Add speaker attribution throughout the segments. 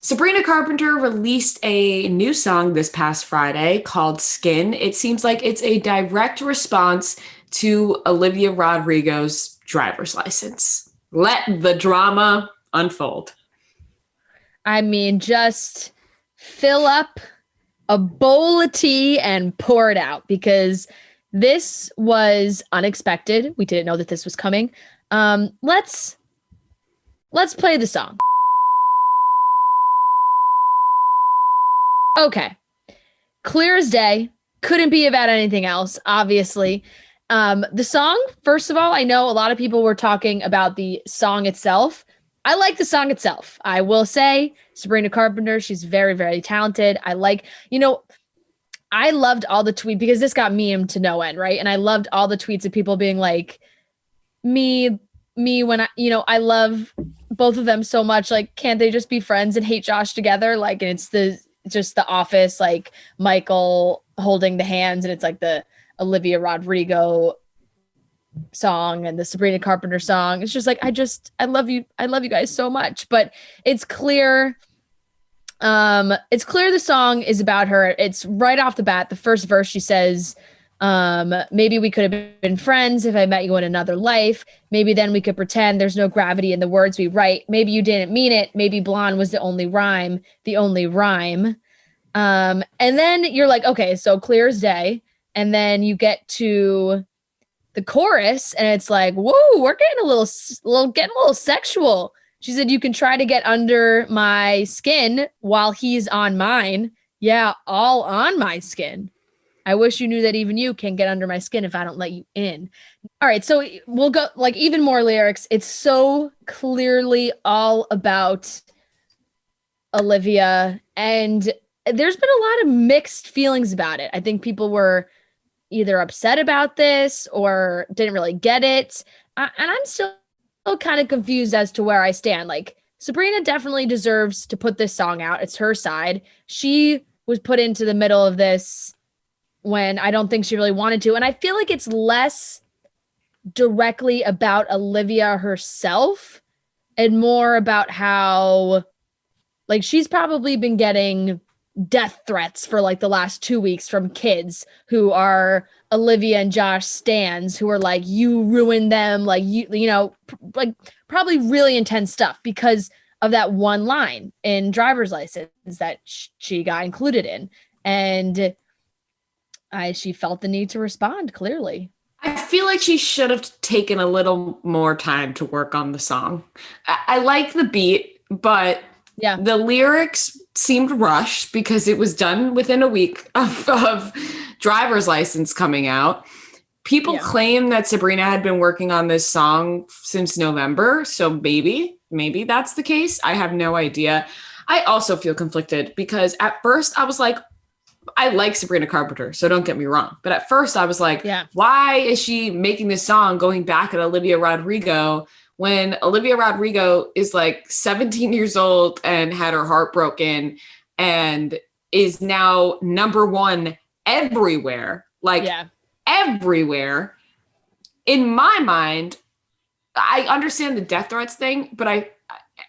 Speaker 1: Sabrina Carpenter released a new song this past Friday called Skin. It seems like it's a direct response to Olivia Rodrigo's driver's license. Let the drama unfold.
Speaker 2: I mean, just fill up a bowl of tea and pour it out because this was unexpected. We didn't know that this was coming. Let's play the song. Okay. Clear as day. Couldn't be about anything else, obviously. The song, first of all, I know a lot of people were talking about the song itself. I like the song itself. I will say, Sabrina Carpenter, she's very, very talented. I loved all the tweets because this got memed to no end, right? And I loved all the tweets of people being like, me when I love both of them so much. Like, can't they just be friends and hate Josh together? Like, and it's just the Office, like Michael holding the hands, and it's like the Olivia Rodrigo song and the Sabrina Carpenter song. It's just like, I love you guys so much. But it's clear the song is about her. It's right off the bat. The first verse, she says, maybe we could have been friends if I met you in another life. Maybe then we could pretend there's no gravity in the words we write. Maybe you didn't mean it. Maybe blonde was the only rhyme. And then you're like, okay, so clear as day. And then you get to the chorus and it's like, whoa, we're getting a little sexual. She said, you can try to get under my skin while he's on mine. Yeah, all on my skin. I wish you knew that even you can get under my skin if I don't let you in. All right, so we'll go like even more lyrics. It's so clearly all about Olivia, and there's been a lot of mixed feelings about it. I think people were either upset about this or didn't really get it. And I'm still kind of confused as to where I stand. Like, Sabrina definitely deserves to put this song out. It's her side. She was put into the middle of this when I don't think she really wanted to. And I feel like it's less directly about Olivia herself and more about how, like, she's probably been getting death threats for like the last 2 weeks from kids who are Olivia and Josh stans who are like, you ruined them. Like, like probably really intense stuff because of that one line in driver's license that she got included in. And she felt the need to respond clearly.
Speaker 1: I feel like she should have taken a little more time to work on the song. I like the beat, but
Speaker 2: yeah,
Speaker 1: the lyrics seemed rushed because it was done within a week of driver's license coming out. People claim that Sabrina had been working on this song since November. So maybe that's the case. I have no idea. I also feel conflicted because at first I was like, I like Sabrina Carpenter, so don't get me wrong. But at first I was like, why is she making this song going back at Olivia Rodrigo when Olivia Rodrigo is like 17 years old and had her heart broken and is now number one everywhere, everywhere. In my mind, I understand the death threats thing, but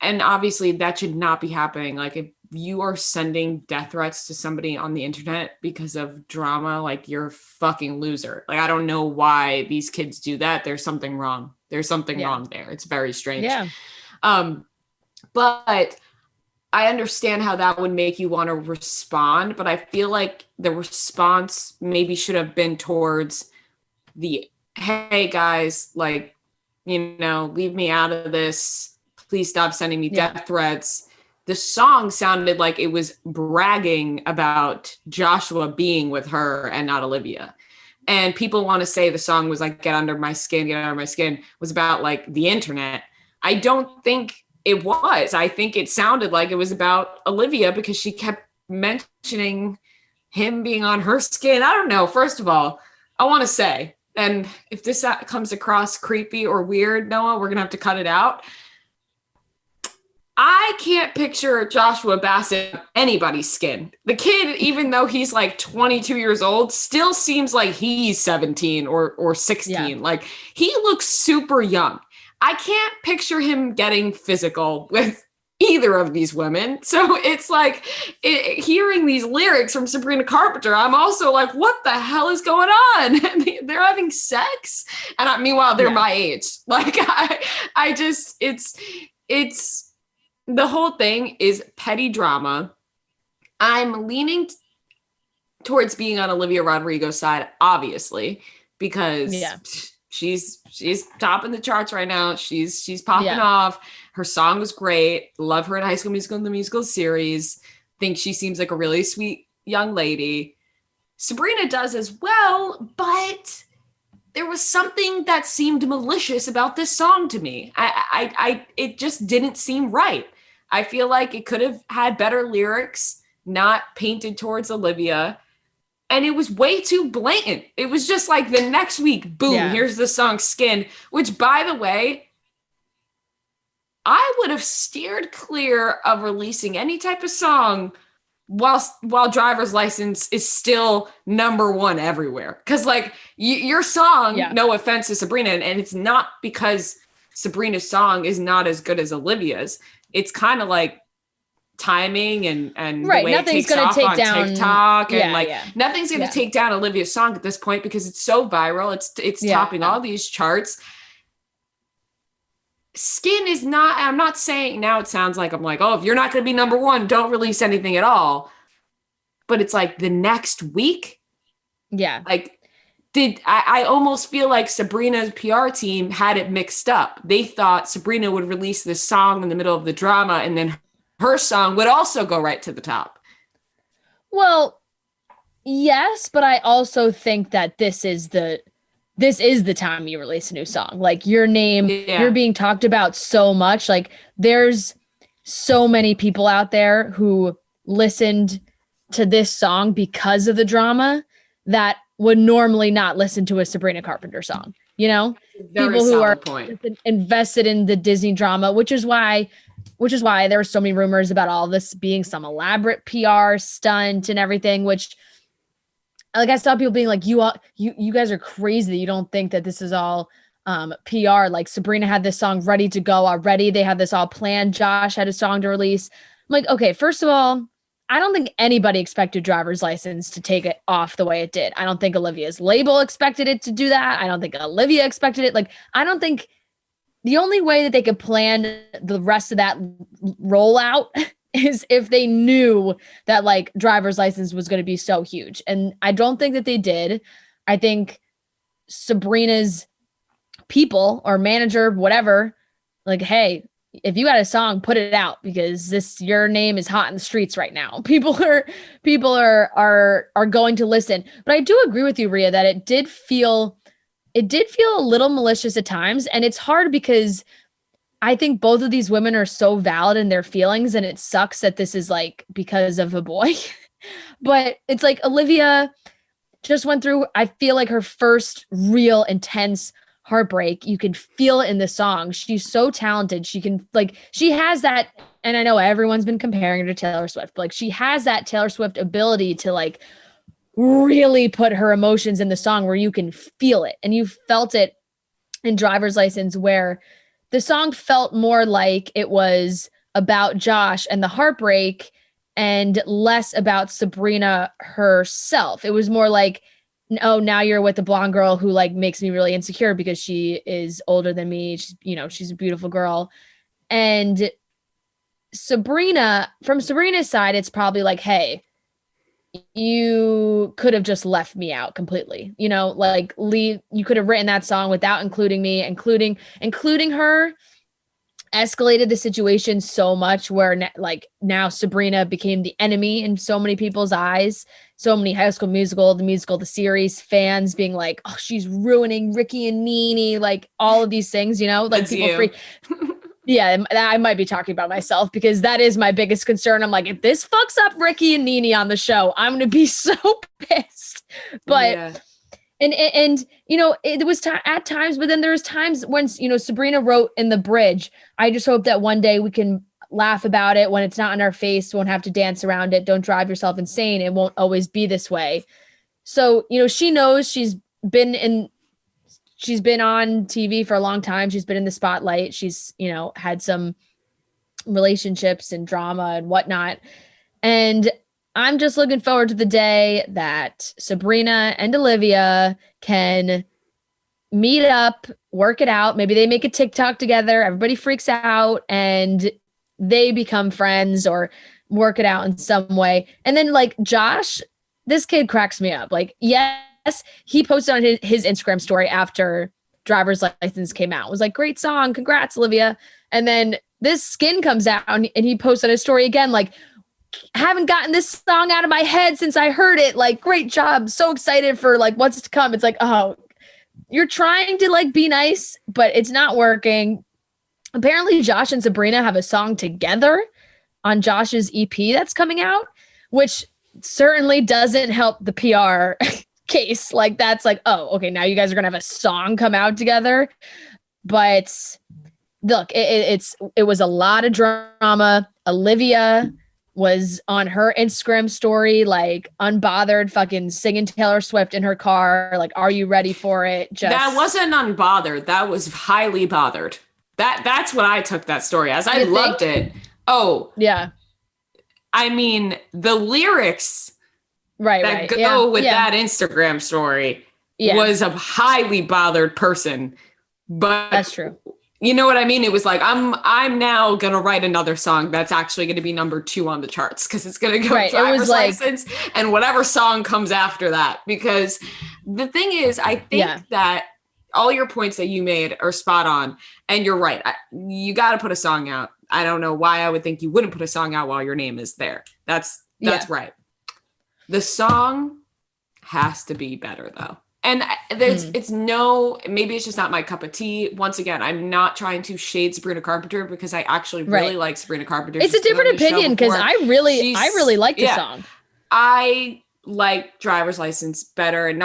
Speaker 1: and obviously that should not be happening. Like, if you are sending death threats to somebody on the internet because of drama, like, you're a fucking loser. Like, I don't know why these kids do that. There's something wrong. There's something wrong there. It's very strange.
Speaker 2: Yeah.
Speaker 1: But I understand how that would make you want to respond, but I feel like the response maybe should have been towards the, hey guys, like, leave me out of this. Please stop sending me death threats. The song sounded like it was bragging about Joshua being with her and not Olivia. And people want to say the song was like, get under my skin, was about like the internet. I don't think it was. I think it sounded like it was about Olivia because she kept mentioning him being on her skin. I don't know. First of all, I want to say, and if this comes across creepy or weird, Noah, we're going to have to cut it out. I can't picture Joshua Bassett on anybody's skin. The kid, even though he's like 22 years old, still seems like he's 17 or 16. Yeah. Like, he looks super young. I can't picture him getting physical with either of these women. So it's like hearing these lyrics from Sabrina Carpenter, I'm also like, what the hell is going on? They're having sex, and meanwhile they're my age. Like I just it's the whole thing is petty drama. I'm leaning towards being on Olivia Rodrigo's side, obviously, because she's topping the charts right now. She's popping off. Her song was great. Love her in High School Musical and the musical series. Think she seems like a really sweet young lady. Sabrina does as well, but there was something that seemed malicious about this song to me. It just didn't seem right. I feel like it could have had better lyrics, not painted towards Olivia. And it was way too blatant. It was just like the next week, boom, here's the song Skin, which, by the way, I would have steered clear of releasing any type of song while Driver's License is still number one everywhere. Because, like, your song, no offense to Sabrina, and it's not because Sabrina's song is not as good as Olivia's. It's kind of like timing and
Speaker 2: right.
Speaker 1: the way
Speaker 2: Nothing's
Speaker 1: it takes
Speaker 2: gonna
Speaker 1: off
Speaker 2: take
Speaker 1: on
Speaker 2: down
Speaker 1: TikTok and nothing's going to take down Olivia's song at this point because it's so viral. It's topping all these charts. Skin is not, I'm not saying now it sounds like I'm like, oh, if you're not going to be number one, don't release anything at all. But it's like the next week. Yeah. Like I almost feel like Sabrina's PR team had it mixed up. They thought Sabrina would release this song in the middle of the drama and then her song would also go right to the top.
Speaker 2: Well, yes, but I also think that this is the time you release a new song. Like your name, you're being talked about so much. Like there's so many people out there who listened to this song because of the drama that would normally not listen to a Sabrina Carpenter song, you know? People who are invested in the Disney drama, which is why there were so many rumors about all this being some elaborate PR stunt and everything, which like I saw people being like, you guys are crazy that you don't think that this is all PR. Like Sabrina had this song ready to go already. They had this all planned. Josh had a song to release. I'm like, okay, first of all, I don't think anybody expected Driver's License to take it off the way it did. I don't think Olivia's label expected it to do that. I don't think Olivia expected it. Like, I don't think the only way that they could plan the rest of that rollout is if they knew that like Driver's License was going to be so huge. And I don't think that they did. I think Sabrina's people or manager, whatever, like, hey, if you got a song, put it out because your name is hot in the streets right now. People are going to listen. But I do agree with you, Rhea, that it did feel a little malicious at times. And it's hard because I think both of these women are so valid in their feelings, and it sucks that this is like because of a boy. But it's like Olivia just went through, I feel like her first real intense heartbreak. You can feel it in the song. She's so talented. She has that, and I know everyone's been comparing her to Taylor Swift, but like she has that Taylor Swift ability to like really put her emotions in the song where you can feel it. And you felt it in Driver's License, where the song felt more like it was about Josh and the heartbreak and less about Sabrina herself. It was more like, oh, now you're with the blonde girl who like makes me really insecure because she is older than me. She's a beautiful girl. And from Sabrina's side, it's probably like, hey, you could have just left me out completely. Like you could have written that song without including me. Including her escalated the situation so much where now Sabrina became the enemy in so many people's eyes. So many High School Musical, the series fans being like, oh, she's ruining Ricky and Nene, like all of these things, like
Speaker 1: that's
Speaker 2: people free. Yeah, I might be talking about myself because that is my biggest concern. I'm like, if this fucks up Ricky and Nene on the show, I'm going to be so pissed. But, and it was at times, but then there's times when, Sabrina wrote in the bridge, I just hope that one day we can laugh about it when it's not in our face, won't have to dance around it. Don't drive yourself insane. It won't always be this way. So, she knows she's been on TV for a long time. She's been in the spotlight. She's, had some relationships and drama and whatnot. And I'm just looking forward to the day that Sabrina and Olivia can meet up, work it out. Maybe they make a TikTok together. Everybody freaks out and they become friends or work it out in some way. And then like Josh, this kid cracks me up. Like, yes, he posted on his Instagram story after Driver's License came out. It was like, great song. Congrats, Olivia. And then this Skin comes out and he posts on his story again, like, haven't gotten this song out of my head since I heard it. Like, great job. So excited for like what's to come. It's like, oh, you're trying to like be nice, but it's not working. Apparently Josh and Sabrina have a song together on Josh's EP that's coming out, which certainly doesn't help the PR case. Like that's like, oh, okay, now you guys are going to have a song come out together. But look, it was a lot of drama. Olivia was on her Instagram story, like unbothered, fucking singing Taylor Swift in her car. Like, are you ready for it?
Speaker 1: That wasn't unbothered. That was highly bothered. That's what I took that story as. I loved it. Oh,
Speaker 2: yeah.
Speaker 1: I mean, the lyrics that go with that Instagram story was a highly bothered person. But
Speaker 2: that's true.
Speaker 1: You know what I mean? It was like, I'm now going to write another song that's actually going to be number 2 on the charts because it's going to go Driver's License and whatever song comes after that. Because the thing is, I think that all your points that you made are spot on. And you're right. You got to put a song out. I don't know why I would think you wouldn't put a song out while your name is there. That's right. The song has to be better though. And maybe it's just not my cup of tea. Once again, I'm not trying to shade Sabrina Carpenter because I actually really like Sabrina Carpenter.
Speaker 2: It's a different opinion because I really like the song.
Speaker 1: I like Driver's License better, and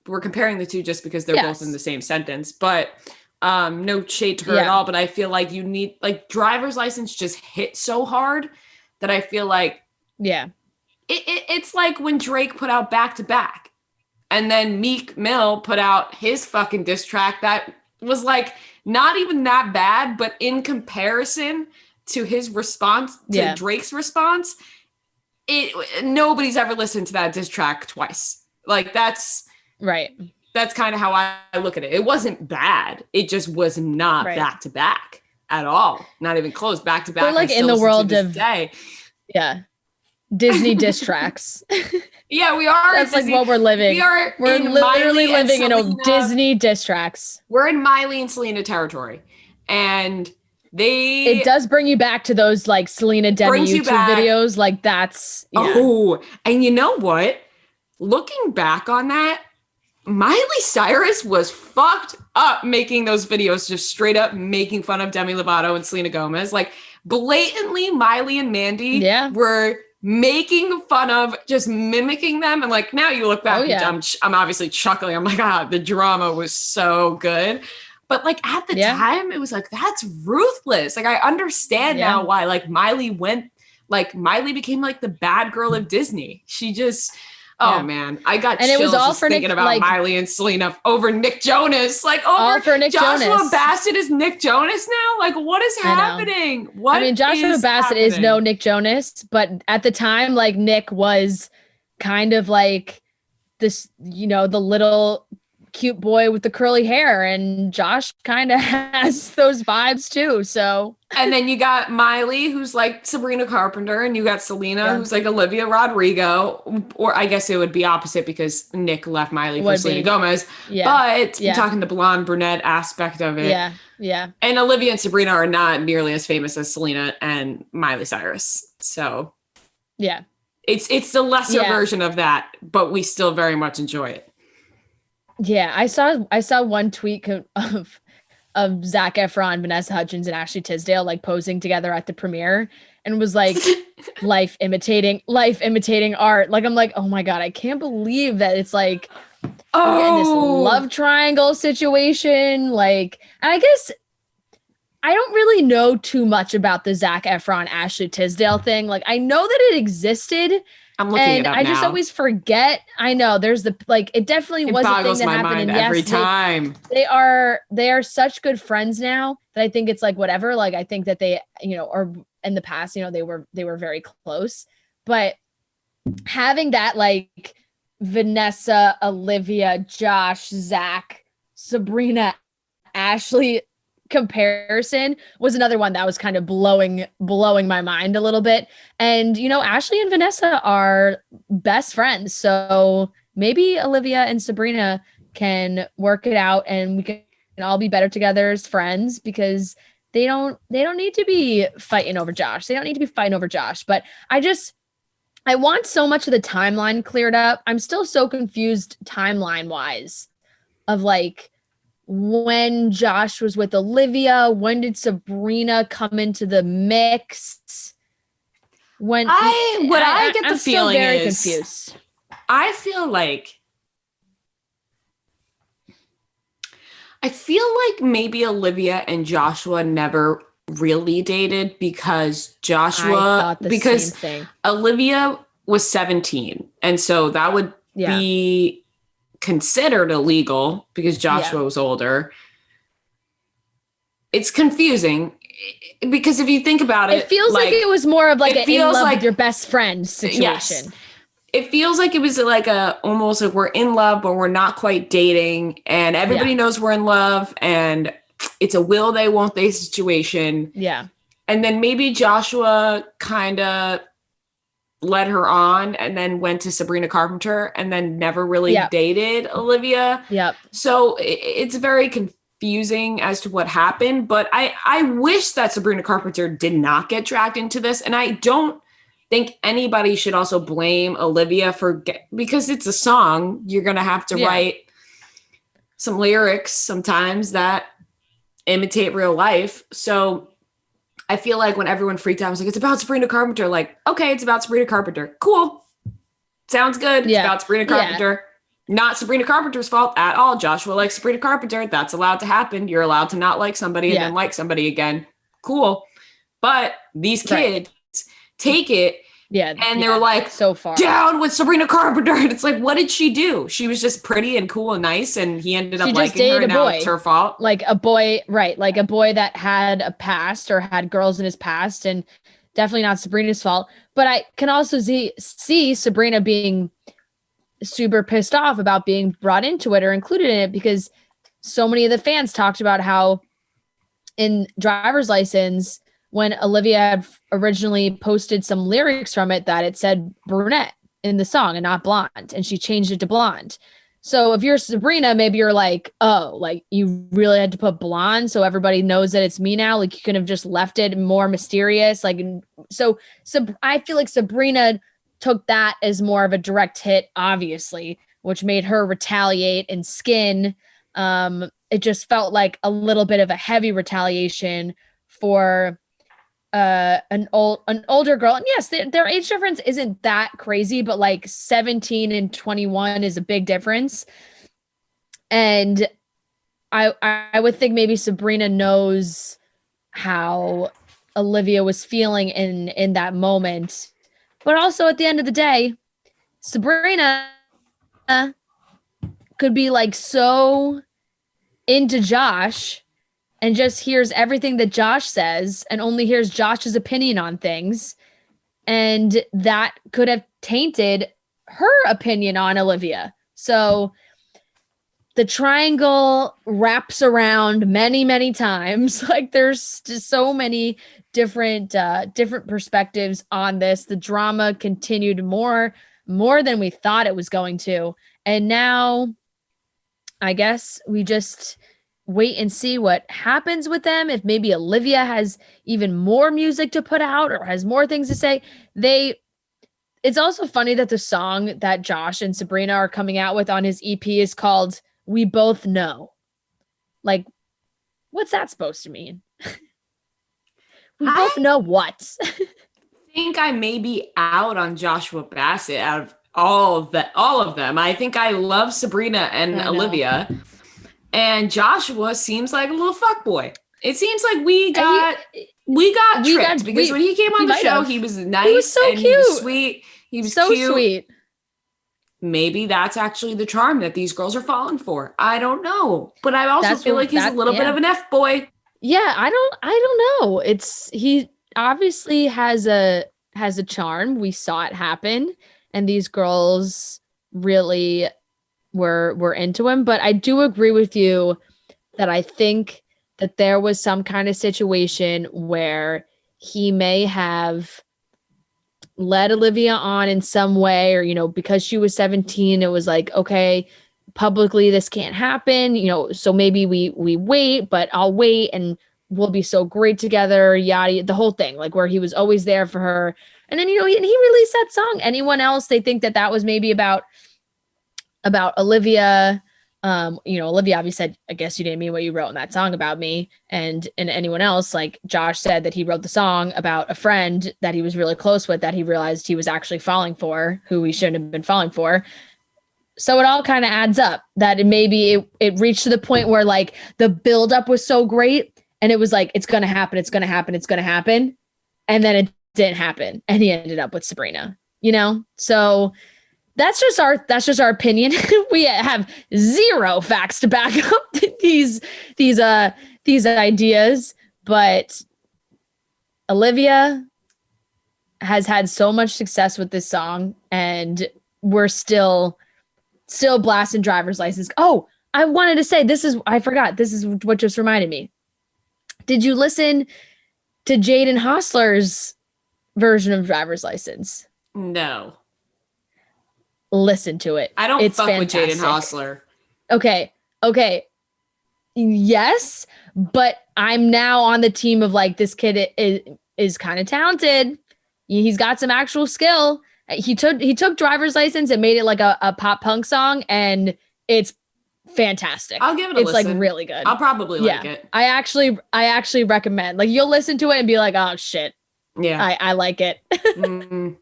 Speaker 1: we're comparing the two just because they're both in the same sentence, but no shade to her at all. But I feel like you need like Driver's License just hit so hard that I feel like it's like when Drake put out Back to Back. And then Meek Mill put out his fucking diss track that was like not even that bad, but in comparison to his response to Drake's response, nobody's ever listened to that diss track twice. Like that's right. That's kind of how I look at it. It wasn't bad. It just was not back to back at all. Not even close. Back to back.
Speaker 2: We're like in the world of Disney diss tracks.
Speaker 1: Yeah, we are.
Speaker 2: That's like what we're living. We're literally living in a Disney diss tracks.
Speaker 1: We're in Miley and Selena territory. And
Speaker 2: it does bring you back to those like Selena Demi YouTube videos. Like that's
Speaker 1: Oh, and you know what? Looking back on that, Miley Cyrus was fucked up making those videos, just straight up making fun of Demi Lovato and Selena Gomez. Like blatantly Miley and Mandy were making fun of, just mimicking them. And like, now you look back, I'm obviously chuckling. I'm like, the drama was so good. But like at the time, it was like, that's ruthless. Like I understand now why like Miley became like the bad girl of Disney. She just, oh man, I got chills it was all just for thinking about like, Miley and Selena over Nick Jonas. Like all for Nick Joshua Jonas. Bassett is Nick Jonas now? Like what is happening?
Speaker 2: Joshua Bassett is no Nick Jonas, but at the time, like Nick was kind of like this, the little cute boy with the curly hair, and Josh kind of has those vibes too. So
Speaker 1: and then you got Miley, who's like Sabrina Carpenter, and you got Selena, who's like Olivia Rodrigo, or I guess it would be opposite because Nick left Miley for Selena Gomez. But I'm talking the blonde brunette aspect of it. Yeah. And Olivia and Sabrina are not nearly as famous as Selena and Miley Cyrus. So it's the lesser version of that, but we still very much enjoy it.
Speaker 2: Yeah, I saw one tweet of Zac Efron, Vanessa Hudgens, and Ashley Tisdale like posing together at the premiere, and was like life imitating art. Like I'm like, oh my god, I can't believe that it's like in this love triangle situation. Like, and I guess I don't really know too much about the Zac Efron Ashley Tisdale thing. Like I know that it existed.
Speaker 1: I'm looking it up now.
Speaker 2: I just always forget. I know there's it definitely was a thing that happened. And
Speaker 1: every time
Speaker 2: they are such good friends now that I think it's like whatever. Like I think that they, are in the past, you know, they were very close, but having that like Vanessa, Olivia, Josh, Zach, Sabrina, Ashley comparison was another one that was kind of blowing my mind a little bit. And you know, Ashley and Vanessa are best friends, so maybe Olivia and Sabrina can work it out and we can all be better together as friends, because they don't need to be fighting over Josh. They don't need to be fighting over Josh. But I want so much of the timeline cleared up. I'm still so confused timeline wise of like when Josh was with Olivia, when did Sabrina come into the mix?
Speaker 1: I get the
Speaker 2: I'm
Speaker 1: feeling
Speaker 2: still very
Speaker 1: is
Speaker 2: confused.
Speaker 1: I feel like maybe Olivia and Joshua never really dated because
Speaker 2: same thing.
Speaker 1: Olivia was 17. And so that would be considered illegal because Joshua was older. It's confusing because if you think about it,
Speaker 2: it feels like it was more of like an in love with your best friend situation.
Speaker 1: Yes. It feels like it was like almost like we're in love, but we're not quite dating, and everybody knows we're in love, and it's a will they, won't they situation.
Speaker 2: Yeah.
Speaker 1: And then maybe Joshua kind of led her on and then went to Sabrina Carpenter and then never really dated Olivia.
Speaker 2: Yep.
Speaker 1: So it's very confusing as to what happened, but I wish that Sabrina Carpenter did not get dragged into this, and I don't think anybody should also blame Olivia because it's a song. You're going to have to write some lyrics sometimes that imitate real life. So I feel like when everyone freaked out, I was like, it's about Sabrina Carpenter. Like, okay, it's about Sabrina Carpenter. Cool. Sounds good. It's about Sabrina Carpenter. Not Sabrina Carpenter's fault at all. Joshua likes Sabrina Carpenter. That's allowed to happen. You're allowed to not like somebody and then like somebody again. Cool. But these kids take it and they're like
Speaker 2: so far
Speaker 1: down with Sabrina Carpenter, and it's like, what did she do? She was just pretty and cool and nice, and he ended up liking her, and now it's her fault.
Speaker 2: Like a boy, right? Like a boy that had a past or had girls in his past, and definitely not Sabrina's fault. But I can also see Sabrina being super pissed off about being brought into it or included in it, because so many of the fans talked about how in Driver's License, when Olivia had originally posted some lyrics from it, that it said brunette in the song and not blonde, and she changed it to blonde. So if you're Sabrina, maybe you're like, oh, like you really had to put blonde so everybody knows that it's me now. Like you could have just left it more mysterious. Like, so I feel like Sabrina took that as more of a direct hit, obviously, which made her retaliate and skin. It just felt like a little bit of a heavy retaliation for an older girl. And yes, their age difference isn't that crazy, but like 17 and 21 is a big difference. And I would think maybe Sabrina knows how Olivia was feeling in that moment. But also at the end of the day, Sabrina could be like so into Josh and just hears everything that Josh says and only hears Josh's opinion on things. And that could have tainted her opinion on Olivia. So the triangle wraps around many, many times. Like there's just so many different perspectives on this. The drama continued more than we thought it was going to. And now I guess we just wait and see what happens with them. If maybe Olivia has even more music to put out or has more things to say. It's also funny that the song that Josh and Sabrina are coming out with on his EP is called We Both Know. Like, what's that supposed to mean? We both know what?
Speaker 1: I think I may be out on Joshua Bassett out of all of them. I think I love Sabrina and Olivia. And Joshua seems like a little fuckboy. It seems like we got tricked because when he came on the show, he was nice.
Speaker 2: He was so cute.
Speaker 1: He was sweet. He was
Speaker 2: so
Speaker 1: cute.
Speaker 2: Sweet.
Speaker 1: Maybe that's actually the charm that these girls are falling for. I don't know. But I also feel like he's a little bit of an F-boy.
Speaker 2: Yeah, I don't know. obviously has a charm. We saw it happen, and these girls really were into him. But I do agree with you that I think that there was some kind of situation where he may have led Olivia on in some way, or, because she was 17, it was like, okay, publicly this can't happen, so maybe we wait, but I'll wait and we'll be so great together, yada, the whole thing, like where he was always there for her. And then, he released that song. Anyone else, they think that was maybe about Olivia. Olivia obviously said, I guess you didn't mean what you wrote in that song about me. And anyone else, like Josh said that he wrote the song about a friend that he was really close with, that he realized he was actually falling for, who he shouldn't have been falling for. So it all kind of adds up that it reached to the point where like the buildup was so great and it was like, it's going to happen. It's going to happen. It's going to happen. And then it didn't happen. And he ended up with Sabrina, so that's just our opinion. We have zero facts to back up these ideas, but Olivia has had so much success with this song, and we're still blasting Driver's License. Oh, I wanted to say I forgot. This is what just reminded me. Did you listen to Jaden Hossler's version of Driver's License?
Speaker 1: No.
Speaker 2: Listen to it.
Speaker 1: I don't fuck
Speaker 2: fantastic.
Speaker 1: with Jaden Hossler.
Speaker 2: Okay. Yes, but I'm now on the team of like, this kid is kind of talented. He's got some actual skill. He took Driver's License and made it like a pop punk song, and it's fantastic.
Speaker 1: I'll give it a listen.
Speaker 2: It's like really good.
Speaker 1: I'll probably like it.
Speaker 2: I actually recommend. Like, you'll listen to it and be like, oh shit.
Speaker 1: Yeah.
Speaker 2: I like it. Mm-hmm.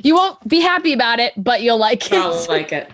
Speaker 2: You won't be happy about it, but you'll like it.
Speaker 1: I'll like it.